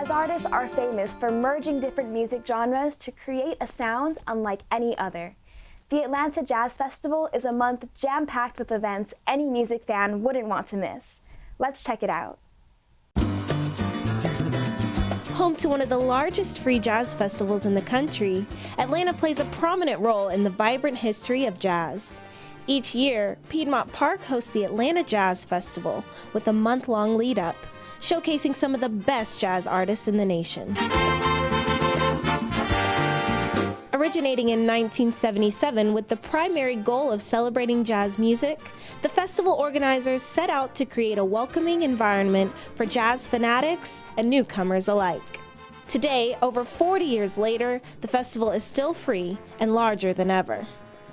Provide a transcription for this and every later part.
Jazz artists are famous for merging different music genres to create a sound unlike any other. The Atlanta Jazz Festival is a month jam-packed with events any music fan wouldn't want to miss. Let's check it out. Home to one of the largest free jazz festivals in the country, Atlanta plays a prominent role in the vibrant history of jazz. Each year, Piedmont Park hosts the Atlanta Jazz Festival with a month-long lead-up, showcasing some of the best jazz artists in the nation. Originating in 1977 with the primary goal of celebrating jazz music, the festival organizers set out to create a welcoming environment for jazz fanatics and newcomers alike. Today, over 40 years later, the festival is still free and larger than ever.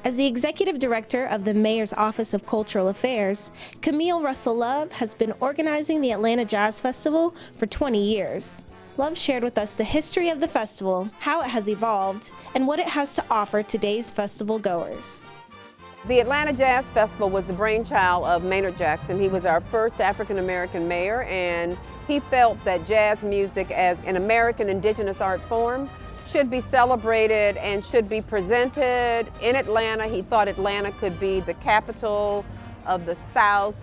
As the executive director of the Mayor's Office of Cultural Affairs, Camille Russell Love has been organizing the Atlanta Jazz Festival for 20 years. Love shared with us the history of the festival, how it has evolved, and what it has to offer today's festival goers. The Atlanta Jazz Festival was the brainchild of Maynard Jackson. He was our first African-American mayor, and he felt that jazz music as an American indigenous art form should be celebrated and should be presented in Atlanta. He thought Atlanta could be the capital of the South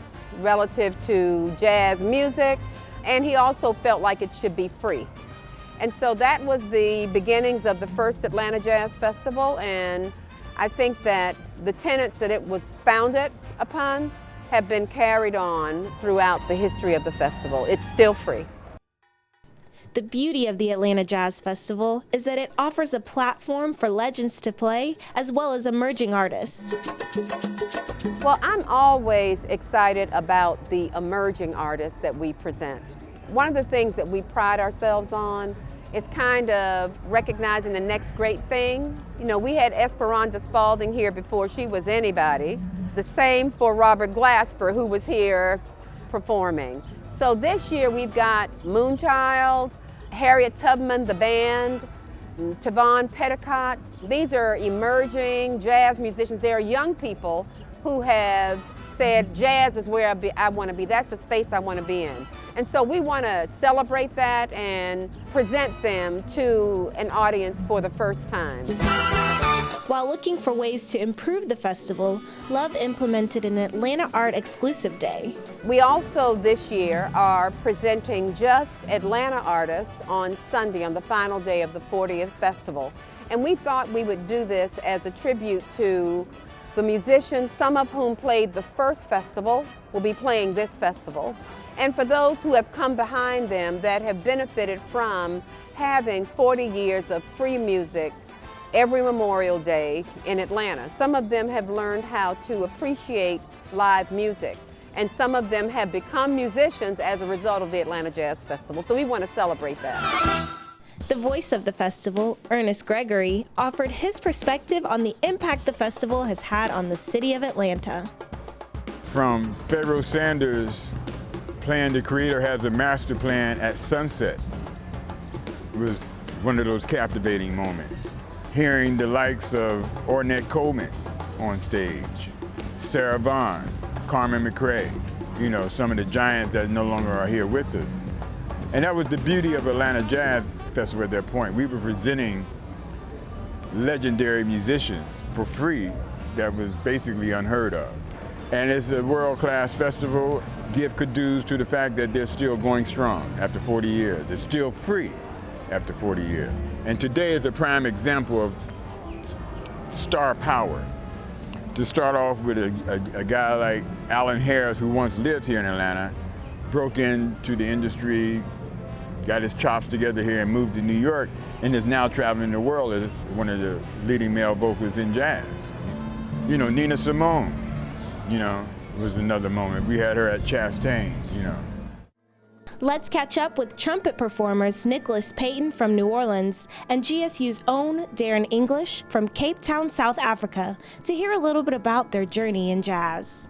relative to jazz music. And he also felt like it should be free. And so that was the beginnings of the first Atlanta Jazz Festival, and I think that the tenets that it was founded upon have been carried on throughout the history of the festival. It's still free. The beauty of the Atlanta Jazz Festival is that it offers a platform for legends to play as well as emerging artists. Well, I'm always excited about the emerging artists that we present. One of the things that we pride ourselves on is kind of recognizing the next great thing. You know, we had Esperanza Spalding here before she was anybody. The same for Robert Glasper, who was here performing. So this year we've got Moonchild, Harriet Tubman, the band, Tavon Petticott. These are emerging jazz musicians. They are young people who have said, jazz is where I want to be. That's the space I want to be in. And so we want to celebrate that and present them to an audience for the first time. While looking for ways to improve the festival, Love implemented an Atlanta Art Exclusive Day. We also this year are presenting just Atlanta artists on Sunday, on the final day of the 40th festival. And we thought we would do this as a tribute to the musicians, some of whom played the first festival, will be playing this festival. And for those who have come behind them that have benefited from having 40 years of free music every Memorial Day in Atlanta. Some of them have learned how to appreciate live music, and some of them have become musicians as a result of the Atlanta Jazz Festival. So we want to celebrate that. The voice of the festival, Ernest Gregory, offered his perspective on the impact the festival has had on the city of Atlanta. From Pharaoh Sanders playing The Creator Has a Master Plan at sunset was one of those captivating moments. Hearing the likes of Ornette Coleman on stage, Sarah Vaughan, Carmen McRae, you know, some of the giants that no longer are here with us. And that was the beauty of Atlanta Jazz Festival at that point. We were presenting legendary musicians for free that was basically unheard of. And it's a world-class festival. Give kudos to the fact that they're still going strong after 40 years. It's still free after 40 years. And today is a prime example of star power. To start off with a guy like Alan Harris, who once lived here in Atlanta, broke into the industry, got his chops together here and moved to New York, and is now traveling the world as one of the leading male vocalists in jazz. You know, Nina Simone, you know, was another moment. We had her at Chastain, you know. Let's catch up with trumpet performers Nicholas Payton from New Orleans and GSU's own Darren English from Cape Town, South Africa, to hear a little bit about their journey in jazz.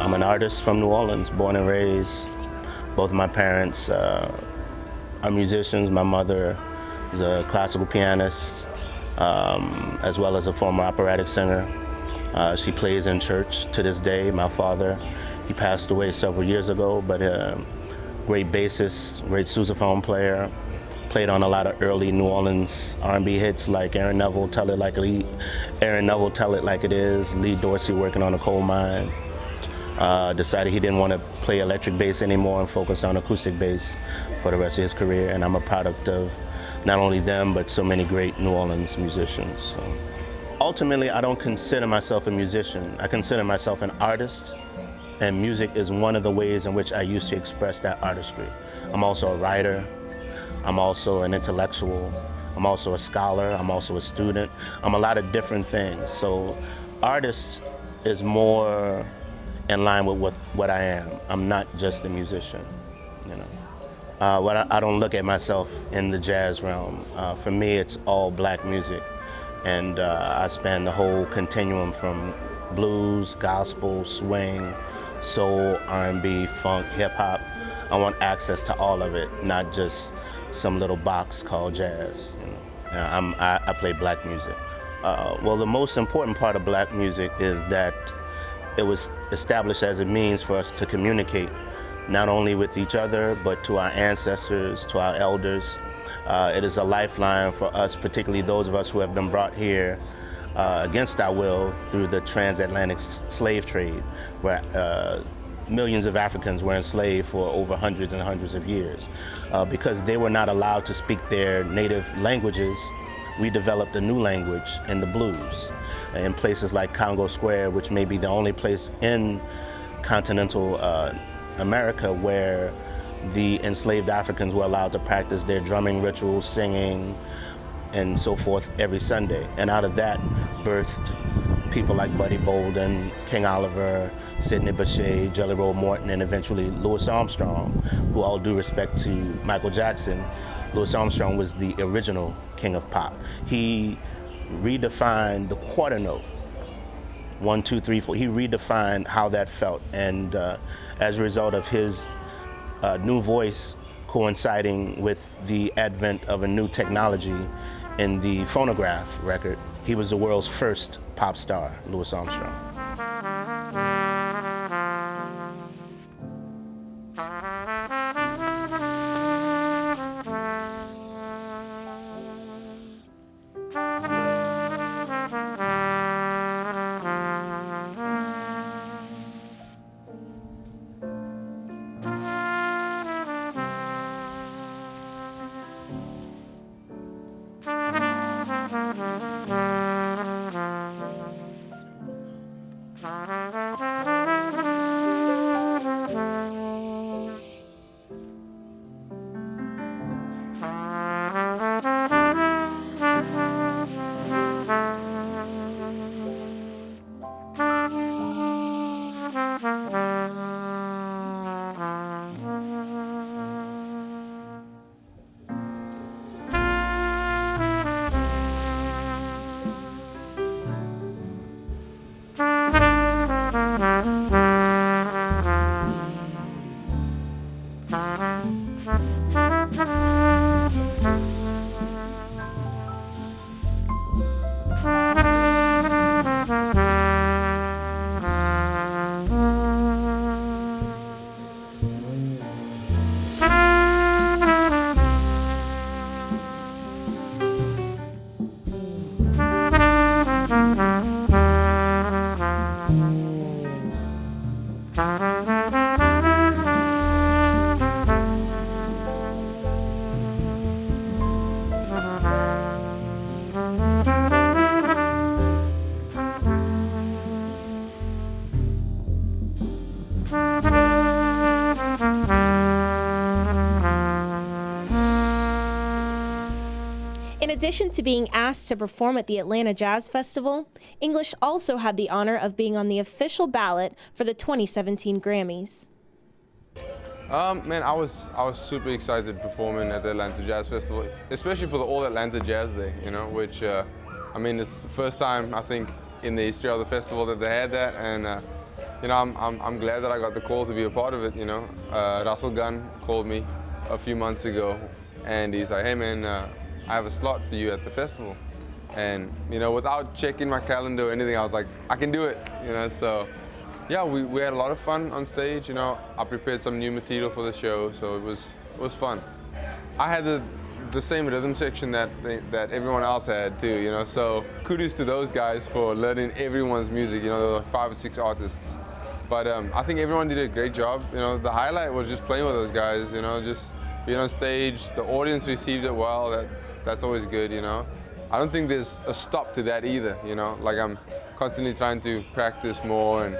I'm an artist from New Orleans, born and raised. Both of my parents are musicians. My mother is a classical pianist, as well as a former operatic singer. She plays in church to this day. My father, he passed away several years ago, but great bassist, great sousaphone player. Played on a lot of early New Orleans R&B hits like Aaron Neville, Tell It Like It Is, Lee Dorsey, Working on a Coal Mine. Decided he didn't want to play electric bass anymore and focused on acoustic bass for the rest of his career. And I'm a product of not only them, but so many great New Orleans musicians. So. Ultimately, I don't consider myself a musician. I consider myself an artist, and music is one of the ways in which I used to express that artistry. I'm also a writer. I'm also an intellectual. I'm also a scholar. I'm also a student. I'm a lot of different things. So artist is more in line with what I am. I'm not just a musician, you know. I don't look at myself in the jazz realm. For me, it's all black music. And I span the whole continuum from blues, gospel, swing, soul, R&B, funk, hip hop. I want access to all of it, not just some little box called jazz. You know? I play black music. Well, the most important part of black music is that it was established as a means for us to communicate, not only with each other, but to our ancestors, to our elders. It is a lifeline for us, particularly those of us who have been brought here against our will through the transatlantic slave trade, where millions of Africans were enslaved for over hundreds and hundreds of years. Because they were not allowed to speak their native languages, we developed a new language in the blues. In places like Congo Square, which may be the only place in continental America where the enslaved Africans were allowed to practice their drumming rituals, singing, and so forth every Sunday. And out of that birthed people like Buddy Bolden, King Oliver, Sidney Bechet, Jelly Roll Morton, and eventually Louis Armstrong, who, all due respect to Michael Jackson, Louis Armstrong was the original king of pop. He redefined the quarter note, 1, 2, 3, 4. He redefined how that felt, and as a result of his new voice coinciding with the advent of a new technology in the phonograph record, he was the world's first pop star, Louis Armstrong. In addition to being asked to perform at the Atlanta Jazz Festival, English also had the honor of being on the official ballot for the 2017 Grammys. Man, I was super excited performing at the Atlanta Jazz Festival, especially for the All Atlanta Jazz Day, you know, which, I mean, it's the first time, I think, in the history of the festival that they had that, and you know, I'm glad that I got the call to be a part of it, you know. Russell Gunn called me a few months ago, and he's like, hey man, I have a slot for you at the festival. And, you know, without checking my calendar or anything, I was like, I can do it, you know. So yeah, we had a lot of fun on stage, you know. I prepared some new material for the show, so it was fun. I had the same rhythm section that everyone else had too, you know. So kudos to those guys for learning everyone's music, you know. There were 5 or 6 artists. But I think everyone did a great job, you know. The highlight was just playing with those guys, you know, just being on stage. The audience received it well, that's always good, you know. I don't think there's a stop to that either, you know. Like, I'm constantly trying to practice more and,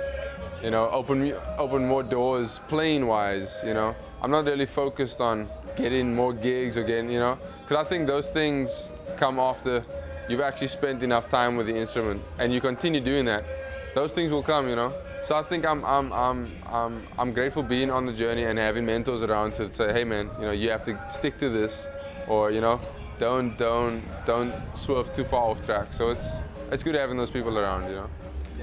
you know, open more doors playing wise, you know. I'm not really focused on getting more gigs or getting, you know, because I think those things come after you've actually spent enough time with the instrument and you continue doing that. Those things will come, you know. So I think I'm grateful being on the journey and having mentors around to say, hey man, you know, you have to stick to this, or, you know, don't swerve too far off track. So it's good having those people around, you know.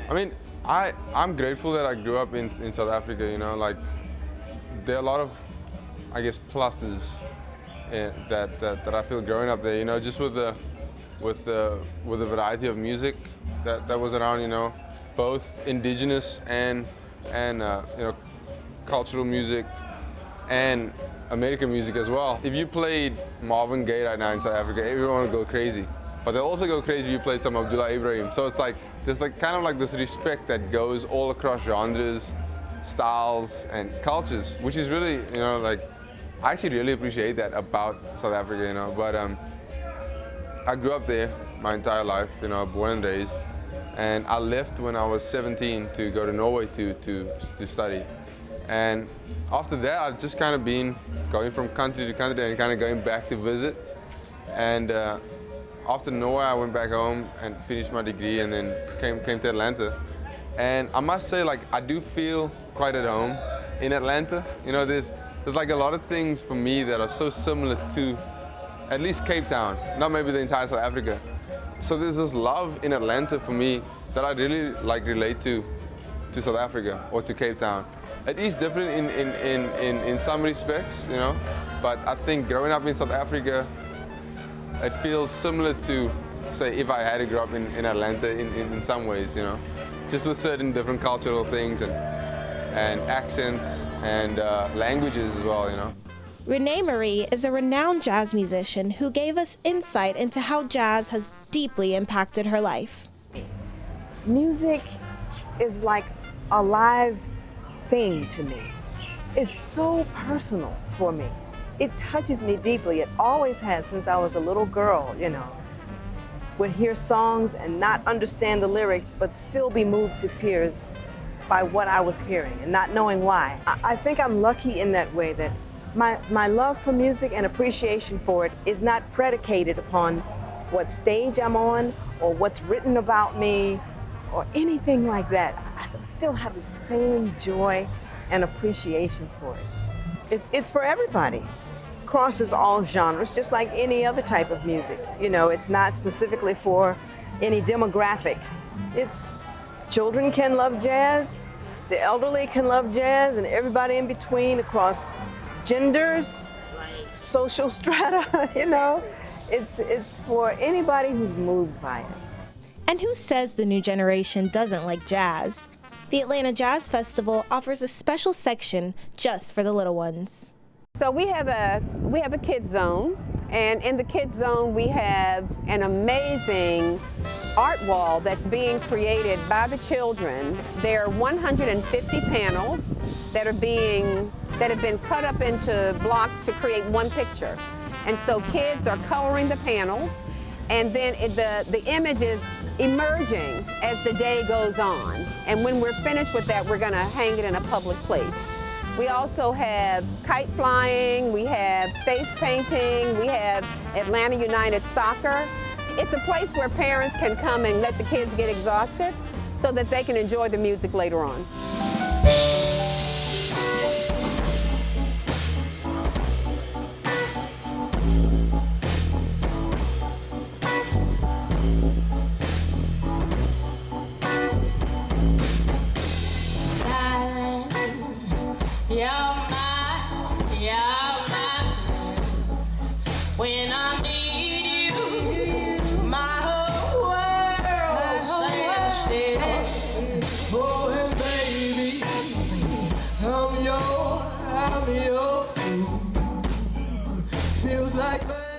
I mean, I'm grateful that I grew up in South Africa, you know. Like, there are a lot of, I guess, pluses that I feel growing up there, you know, just with the variety of music that was around, you know, both indigenous and you know, cultural music and American music as well. If you played Marvin Gaye right now in South Africa, everyone would go crazy. But they'll also go crazy if you played some Abdullah Ibrahim. So it's like, there's like kind of like this respect that goes all across genres, styles, and cultures, which is really, you know, like, I actually really appreciate that about South Africa, you know. But I grew up there my entire life, you know, born and raised. And I left when I was 17 to go to Norway to study. And after that, I've just kind of been going from country to country and kind of going back to visit. And after Norway, I went back home and finished my degree, and then came to Atlanta. And I must say, like, I do feel quite at home in Atlanta. You know, there's like a lot of things for me that are so similar to at least Cape Town, not maybe the entire South Africa. So there's this love in Atlanta for me that I really like relate to South Africa or to Cape Town. It is different in some respects, you know, but I think growing up in South Africa, it feels similar to, say, if I had to grow up in Atlanta in some ways, you know, just with certain different cultural things and accents and languages as well, you know. Renee Marie is a renowned jazz musician who gave us insight into how jazz has deeply impacted her life. Music is like a live thing to me. It's so personal for me. It touches me deeply. It always has since I was a little girl, you know. Would hear songs and not understand the lyrics, but still be moved to tears by what I was hearing and not knowing why. I think I'm lucky in that way, that my love for music and appreciation for it is not predicated upon what stage I'm on or what's written about me or anything like that. I still have the same joy and appreciation for it. It's for everybody. Crosses all genres, just like any other type of music. You know, it's not specifically for any demographic. It's children can love jazz, the elderly can love jazz, and everybody in between across genders, social strata, you know. It's for anybody who's moved by it. And who says the new generation doesn't like jazz? The Atlanta Jazz Festival offers a special section just for the little ones. So we have a kids zone, and in the kids zone we have an amazing art wall that's being created by the children. There are 150 panels that have been cut up into blocks to create one picture. And so kids are coloring the panel, and then the image is emerging as the day goes on. And when we're finished with that, we're gonna hang it in a public place. We also have kite flying, we have face painting, we have Atlanta United Soccer. It's a place where parents can come and let the kids get exhausted so that they can enjoy the music later on.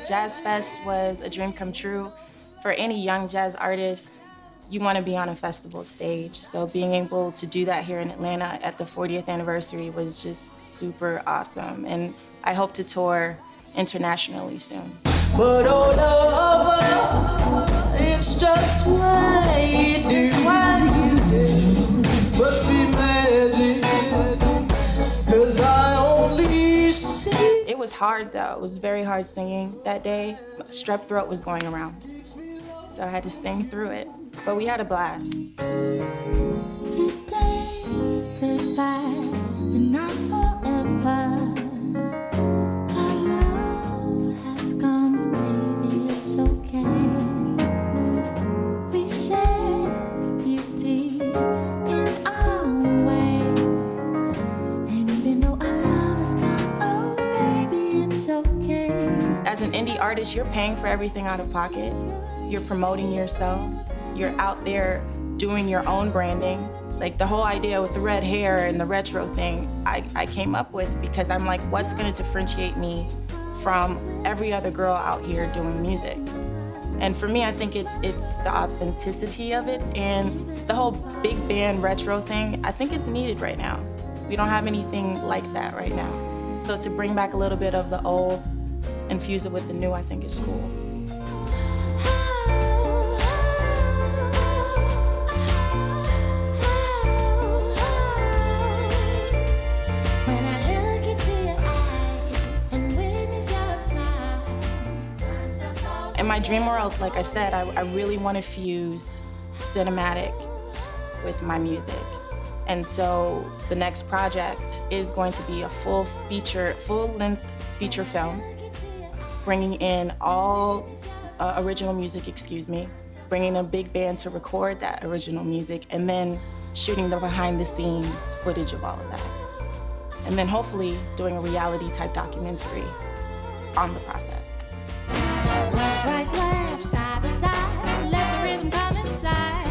Jazz Fest was a dream come true. For any young jazz artist, you want to be on a festival stage. So being able to do that here in Atlanta at the 40th anniversary was just super awesome. And I hope to tour internationally soon. But oh no, it's just what you do. Must be magic, 'cause I only see. It was hard though. It was very hard singing that day. Strep throat was going around. So I had to sing through it. But we had a blast. Today's goodbye, but not forever. Our love has gone, baby, it's okay. We share beauty in our way. And even though our love is gone, oh, baby, it's okay. As an indie artist, you're paying for everything out of pocket. You're promoting yourself. You're out there doing your own branding. Like the whole idea with the red hair and the retro thing, I came up with because I'm like, what's gonna differentiate me from every other girl out here doing music? And for me, I think it's the authenticity of it, and the whole big band retro thing, I think it's needed right now. We don't have anything like that right now. So to bring back a little bit of the old and fuse it with the new, I think is cool. In my dream world, like I said, I really want to fuse cinematic with my music. And so the next project is going to be a full-length feature film, bringing in all original music, bringing a big band to record that original music, and then shooting the behind-the-scenes footage of all of that. And then hopefully doing a reality-type documentary on the process. Right, left, side to side, let the rhythm come inside.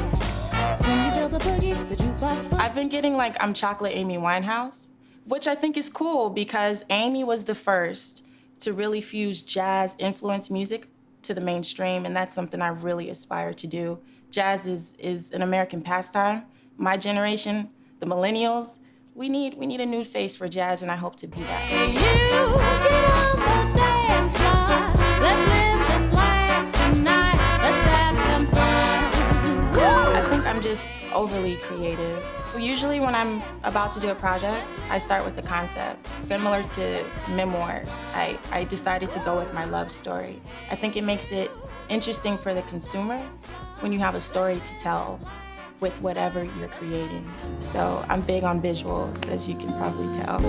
When you feel the boogie, the jukebox. I've been getting like I'm Chocolate Amy Winehouse, which I think is cool because Amy was the first to really fuse jazz-influenced music to the mainstream, and that's something I really aspire to do. Jazz is an American pastime. My generation, the millennials, we need a new face for jazz, and I hope to be that. Hey, you, get on the dance floor. Let's live and laugh tonight. Let's have some fun. I think I'm just overly creative. Usually when I'm about to do a project, I start with the concept. Similar to memoirs, I decided to go with my love story. I think it makes it interesting for the consumer when you have a story to tell with whatever you're creating. So I'm big on visuals, as you can probably tell.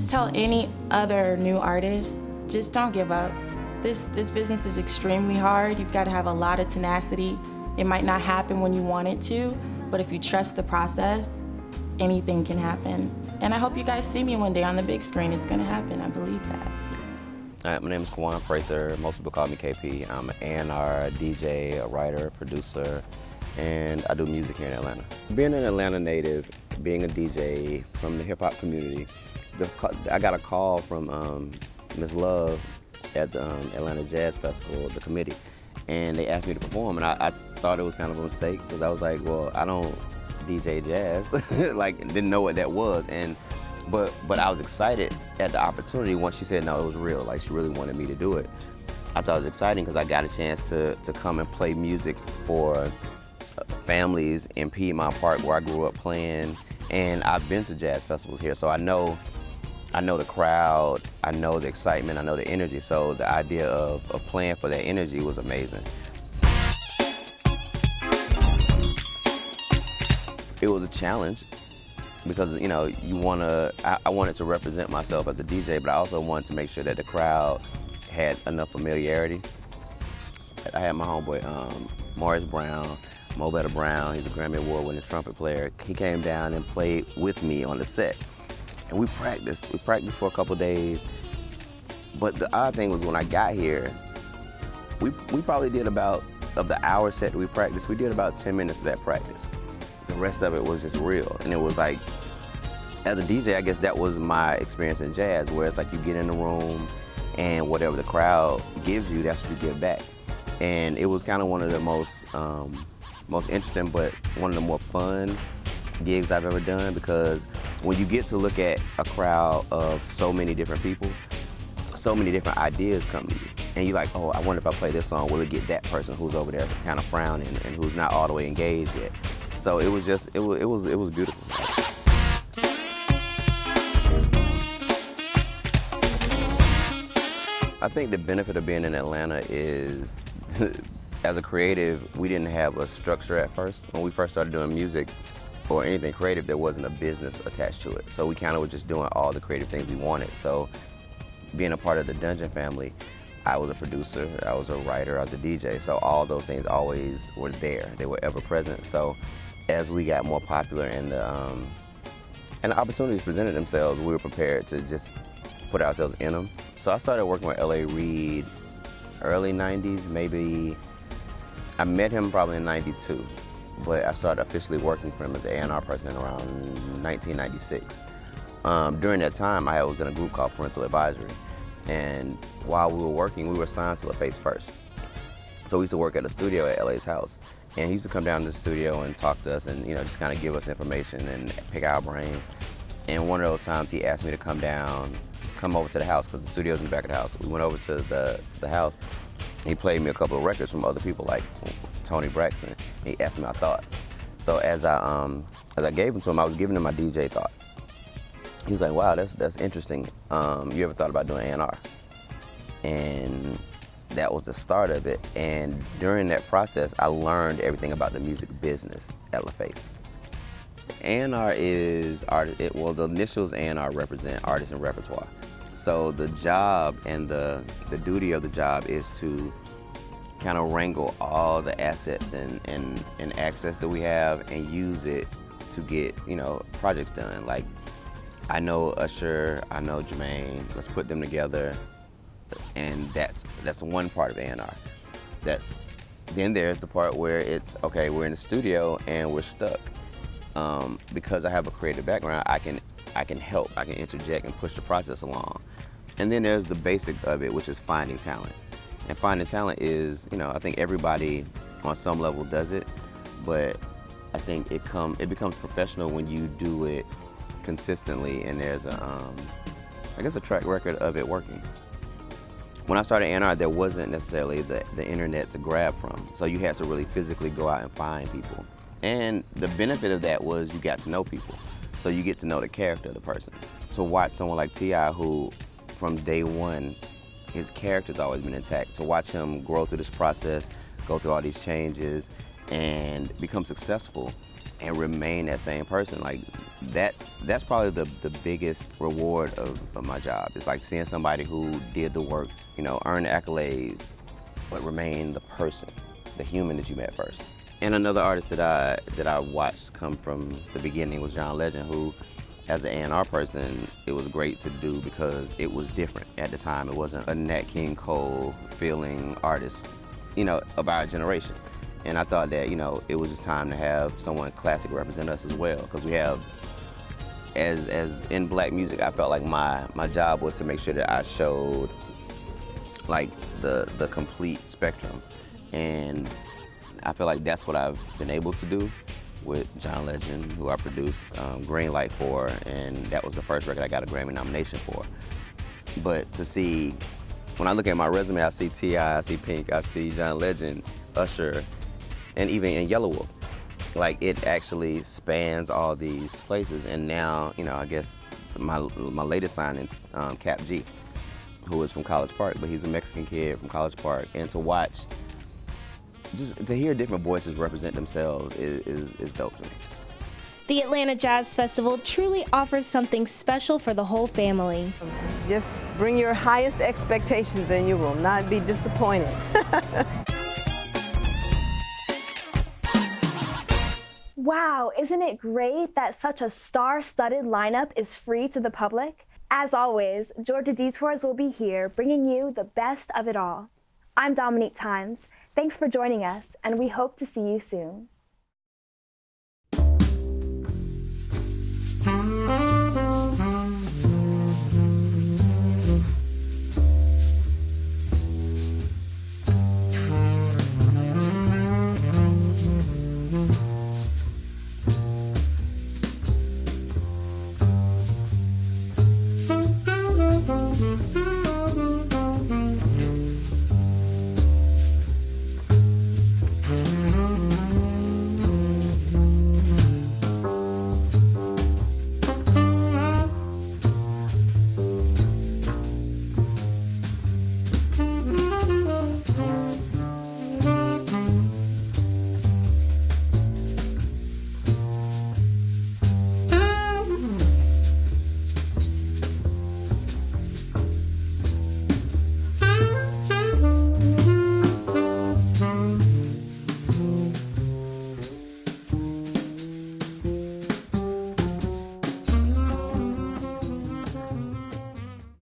Tell any other new artist, just don't give up. This business is extremely hard. You've got to have a lot of tenacity. It might not happen when you want it to, but if you trust the process, anything can happen. And I hope you guys see me one day on the big screen. It's gonna happen, I believe that. All right, my name is Kwan Prather. Most people call me KP. I'm an A&R, a DJ, a writer, producer, and I do music here in Atlanta. Being an Atlanta native, being a DJ from the hip hop community, I got a call from Ms. Love at the Atlanta Jazz Festival, the committee, and they asked me to perform, and I thought it was kind of a mistake because I was like, well, I don't DJ jazz, like didn't know what that was, but I was excited at the opportunity once she said no, it was real, like she really wanted me to do it. I thought it was exciting because I got a chance to come and play music for families in Piedmont Park where I grew up playing, and I've been to jazz festivals here, so I know the crowd, I know the excitement, I know the energy, so the idea of playing for that energy was amazing. It was a challenge because, you know, I wanted to represent myself as a DJ, but I also wanted to make sure that the crowd had enough familiarity I had my homeboy Morris Brown, Mo Better Brown. He's a Grammy Award-winning trumpet player. He came down and played with me on the set, and we practiced. We practiced for a couple days. But the odd thing was when I got here, we probably did about, of the hour set that we practiced, we did about 10 minutes of that practice. The rest of it was just real, and it was like, as a DJ, I guess that was my experience in jazz, where it's like you get in the room and whatever the crowd gives you, that's what you give back. And it was kind of one of the most interesting, but one of the more fun gigs I've ever done, because when you get to look at a crowd of so many different people, so many different ideas come to you. And you're like, oh, I wonder if I play this song, will it get that person who's over there kind of frowning and who's not all the way engaged yet? So it was just, it was beautiful. I think the benefit of being in Atlanta is, as a creative, we didn't have a structure at first. When we first started doing music or anything creative, there wasn't a business attached to it. So we kind of were just doing all the creative things we wanted. So being a part of the Dungeon family, I was a producer, I was a writer, I was a DJ. So all those things always were there. They were ever present. So as we got more popular and the opportunities presented themselves, we were prepared to just put ourselves in them. So I started working with L.A. Reid early 90s, maybe. I met him probably in 92, but I started officially working for him as an A&R president around 1996. During that time, I was in a group called Parental Advisory, and while we were working, we were signed to LaFace First. So we used to work at a studio at LA's house, and he used to come down to the studio and talk to us and, you know, just kind of give us information and pick our brains. And one of those times he asked me to come over to the house, because the studio's in the back of the house. We went over to the house. He played me a couple of records from other people like Tony Braxton. He asked me my thoughts. So as I gave them to him, I was giving him my DJ thoughts. He was like, wow, that's interesting. You ever thought about doing A&R? And that was the start of it. And during that process, I learned everything about the music business at LaFace. A&R is artist. Well, the initials A&R represent artist and repertoire. So the job and the duty of the job is to kind of wrangle all the assets and access that we have and use it to get, you know, projects done. Like, I know Usher, I know Jermaine, let's put them together, and that's one part of A&R. Then there's the part where it's, okay, we're in the studio and we're stuck. Because I have a creative background, I can help, I can interject and push the process along. And then there's the basic of it, which is finding talent. And finding talent is, you know, I think everybody on some level does it, but I think it becomes professional when you do it consistently and there's a track record of it working. When I started A&R, there wasn't necessarily the internet to grab from, so you had to really physically go out and find people. And the benefit of that was you got to know people. So you get to know the character of the person. To watch someone like T.I., who from day one, his character's always been intact. To watch him grow through this process, go through all these changes, and become successful and remain that same person, like that's probably the biggest reward of my job. It's like seeing somebody who did the work, you know, earn the accolades, but remain the person, the human that you met first. And another artist that I watched come from the beginning was John Legend, who, as an A&R person, it was great to do because it was different. At the time, it wasn't a Nat King Cole feeling artist, you know, of our generation. And I thought that, you know, it was just time to have someone classic represent us as well, because we have, as in black music, I felt like my job was to make sure that I showed like the complete spectrum. And I feel like that's what I've been able to do with John Legend, who I produced Green Light for, and that was the first record I got a Grammy nomination for. But to see, when I look at my resume, I see T.I., I see Pink, I see John Legend, Usher, and even in Yellow Wolf. Like, it actually spans all these places. And now, you know, I guess my latest signing, Cap G, who is from College Park, but he's a Mexican kid from College Park. And to watch, just to hear different voices represent themselves is dope to me. The Atlanta Jazz Festival truly offers something special for the whole family. Just bring your highest expectations and you will not be disappointed. Wow, isn't it great that such a star-studded lineup is free to the public? As always, Georgia Detours will be here bringing you the best of it all. I'm Dominique Times. Thanks for joining us, and we hope to see you soon.